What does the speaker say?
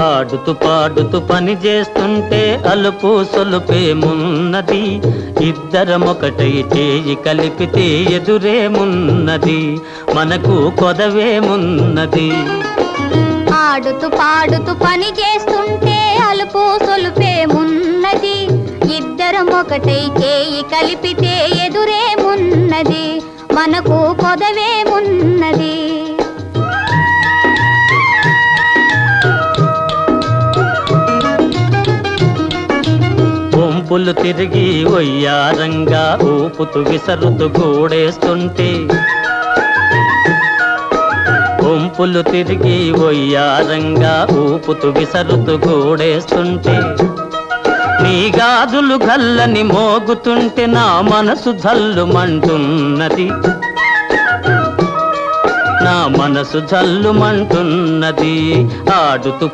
ఆడుతూ పాడుతూ పని చేస్తుంటే అలుపు సొలుపేమున్నది, ఇద్దరమొకటై చేయి కలిపితే ఎదురేమున్నది, మనకు కొదవేమున్నది. ఆడుతూ పాడుతూ పని చేస్తుంటే అలుపు సొలుపేమున్నది, ఇద్దరం ఒకటై చేయి కలిపితే ఎదురేమున్నది, మనకు కొదవేమున్నది. వంపులు తిరిగి ఒయ్యారంగా ఊపుతూ విసరుతూ గూడేస్తుంటే, వంపులు తిరిగి ఒయ్యారంగా ఊపుతూ విసరుతూ గూడేస్తుంటే, నీ గాజులు గల్లని మోగుతుంటే నా మనసు జల్లుమంటున్నది, నా మనసు జల్లుమంటున్నది. ఆడుతూ